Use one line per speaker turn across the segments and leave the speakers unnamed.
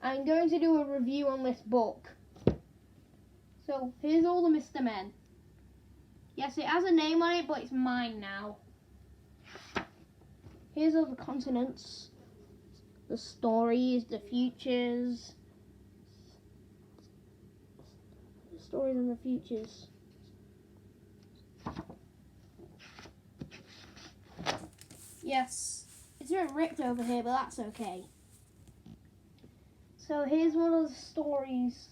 I'm going to do a review on this book. So, here's all the Mr. Men. Yes, it has a name on it, but it's mine now. Here's all the continents, the stories, the futures. The stories and the futures. Yes, it's a bit ripped over here, but that's okay. So here's one of the stories.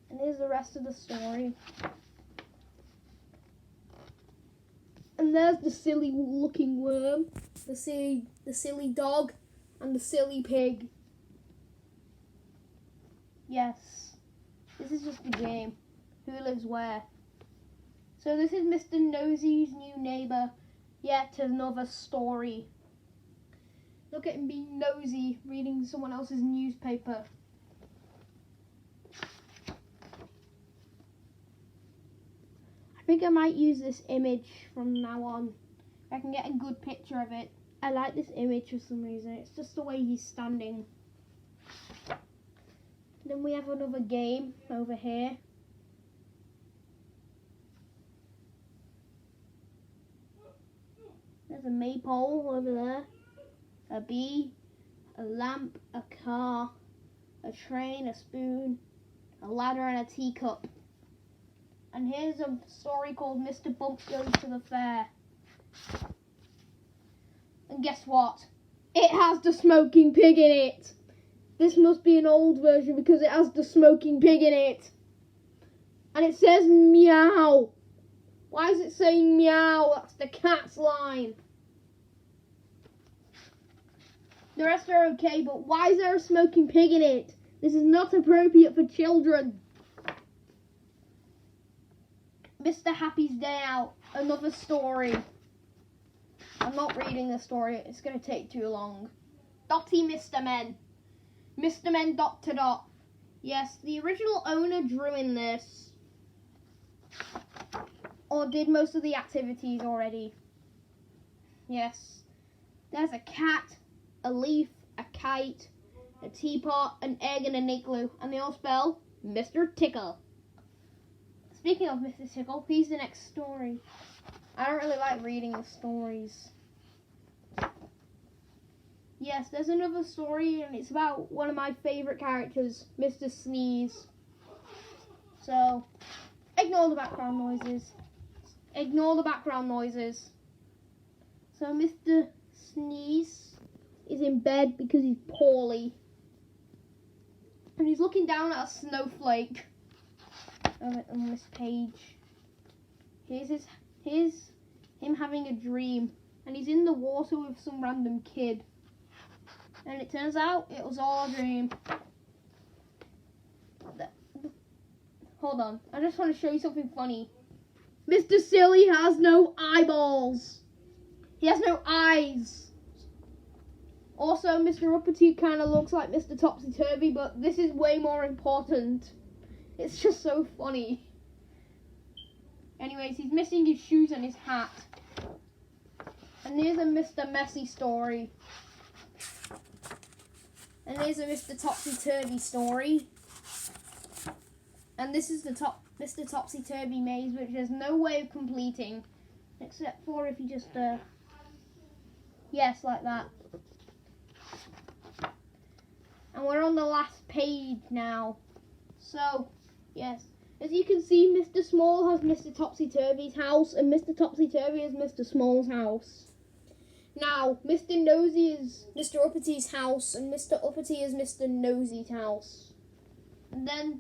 And here's the rest of the story. And there's the silly looking worm, the silly dog, and the silly pig. Yes, this is just a game. Who lives where? So this is Mr. Nosy's new neighbour. Yet another story. Look at him being nosy, reading someone else's newspaper. I think I might use this image from now on. I can get a good picture of it. I like this image for some reason. It's just the way he's standing. Then we have another game over here. There's a maypole over there. A bee, a lamp, a car, a train, a spoon, a ladder and a teacup. And here's a story called Mr. Bump Goes to the Fair. And guess what? It has the smoking pig in it. This must be an old version because it has the smoking pig in it. And it says meow. Why is it saying meow? That's the cat's line. The rest are okay, but why is there a smoking pig in it? This is not appropriate for children. Mr. Happy's Day Out, another story. I'm not reading the story, it's going to take too long. Dotty Mr. Men. Mr. Men dot to dot. Yes, the original owner drew in this. Or did most of the activities already. Yes. There's a cat, a leaf, a kite, a teapot, an egg, and an igloo. And they all spell Mr. Tickle. Speaking of Mr. Tickle, here's the next story. I don't really like reading the stories. Yes, there's another story, and it's about one of my favourite characters, Mr. Sneeze. So, ignore the background noises. Ignore the background noises. So, Mr. Sneeze is in bed because he's poorly. And he's looking down at a snowflake on this page. Here's him having a dream. And he's in the water with some random kid. And it turns out it was all a dream. Hold on, I just want to show you something funny. Mr. Silly has no eyeballs. He has no eyes. Also, Mr. Uppity kind of looks like Mr. Topsy-Turvy, but this is way more important. It's just so funny. Anyways, he's missing his shoes and his hat. And here's a Mr. Messy story. And here's a Mr. Topsy-Turvy story. And this is the Mr. Topsy-Turvy maze, which there's no way of completing. Except for if you just, yes, like that. And we're on the last page now. So, yes. As you can see, Mr. Small has Mr. Topsy-Turvy's house, and Mr. Topsy-Turvy is Mr. Small's house. Now, Mr. Nosy is Mr. Uppity's house, and Mr. Uppity is Mr. Nosy's house. And then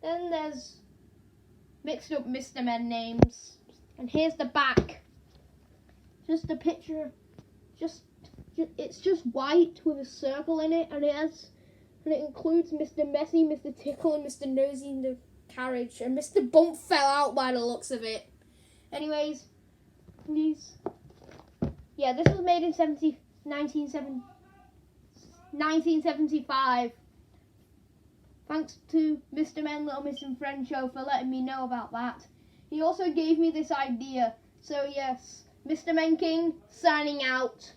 there's mixed up Mr. Men names. And here's the back. Just a picture. It's just white with a circle in it, and it includes Mr. Messy, Mr. Tickle, and Mr. Nosy in the carriage. And Mr. Bump fell out by the looks of it. Anyways, yeah, this was made in 1975. Thanks to Mr. Men, Little Miss and Friend Show for letting me know about that. He also gave me this idea. So yes, Mr. Men King signing out.